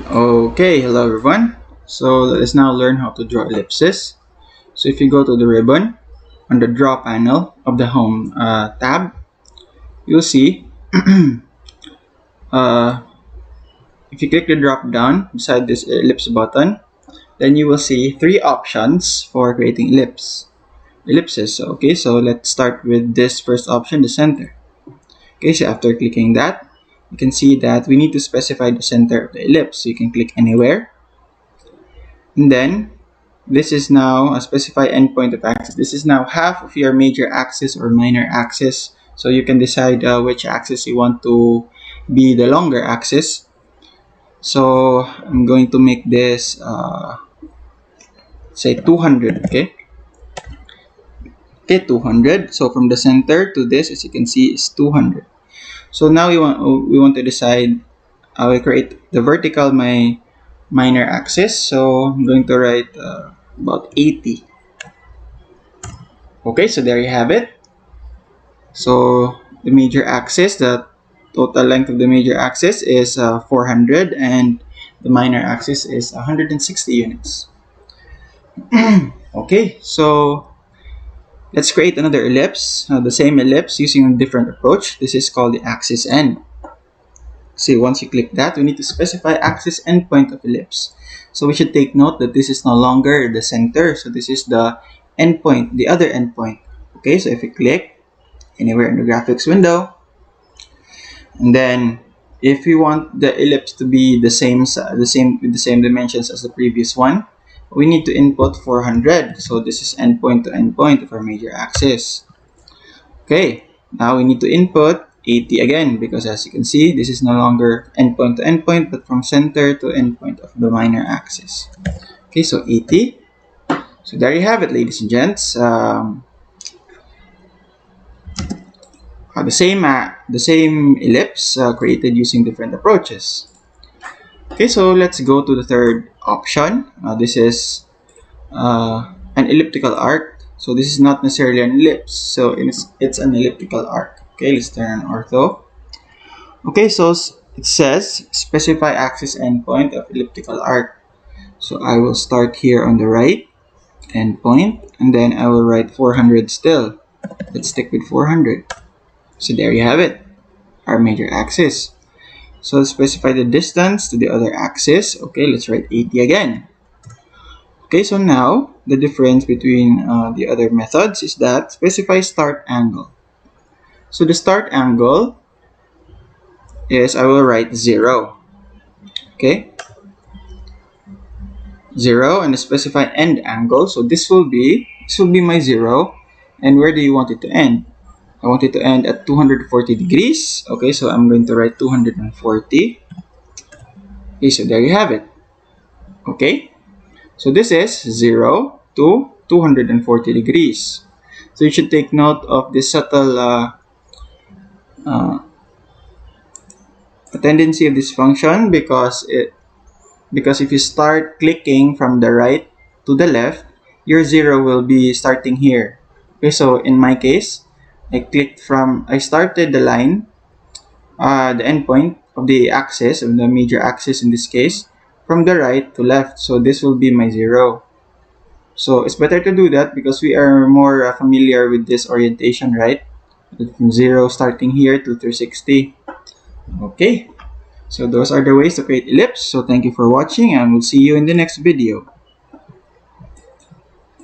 Okay, hello everyone. So let us now learn how to draw ellipses. So if you go to the ribbon on the draw panel of the home tab, you'll see uh, if you click the drop down beside this ellipse button, then you will see three options for creating ellipses. So let's start with this first option, the center. Okay, so after clicking that, you can see that we need to specify the center of the ellipse. So you can click anywhere, and then this is now a specify endpoint of axis. This is now half of your major axis or minor axis. So you can decide which axis you want to be the longer axis. So I'm going to make this say 200. Okay, 200. So from the center to this, as you can see, is 200. So now we want to decide. I will create the vertical my minor axis. So I'm going to write about 80. Okay, so there you have it. So the major axis, the total length of the major axis is 400, and the minor axis is 160 units. Okay, so let's create another ellipse, the same ellipse using a different approach. This is called the axis end. See, once you click that, we need to specify axis endpoint of ellipse. So we should take note that this is no longer the center. So this is the endpoint, the other endpoint. Okay, so if you click anywhere in the graphics window, and then if we want the ellipse to be with the same dimensions as the previous one, we need to input 400. So this is endpoint to endpoint of our major axis. Okay, now we need to input 80 again, because as you can see, this is no longer endpoint to endpoint, but from center to endpoint of the minor axis. Okay, so 80. So there you have it, ladies and gents. The same ellipse created using different approaches. Okay, so let's go to the third option. This is an elliptical arc. So this is not necessarily an ellipse, so it's an elliptical arc. Okay, let's turn on ortho. Okay, so it says specify axis endpoint of elliptical arc. So I will start here on the right endpoint, and then I will write 400 still. Let's stick with 400. So there you have it, our major axis. So let's specify the distance to the other axis. Okay, let's write 80 again. Okay, so now the difference between the other methods is that specify start angle. So the start angle is, I will write 0. Okay, 0, and specify end angle. So this will be my 0, and where do you want it to end? I want it to end at 240 degrees. Okay, so I'm going to write 240. Okay, so there you have it. Okay, so this is 0 to 240 degrees. So you should take note of this subtle tendency of this function, because if you start clicking from the right to the left, your 0 will be starting here. Okay, so in my case, I started the line, the endpoint of the axis, of the major axis in this case, from the right to left. So this will be my 0. So it's better to do that because we are more familiar with this orientation, right? From 0 starting here to 360. Okay, so those are the ways to create ellipse. So thank you for watching, and we'll see you in the next video.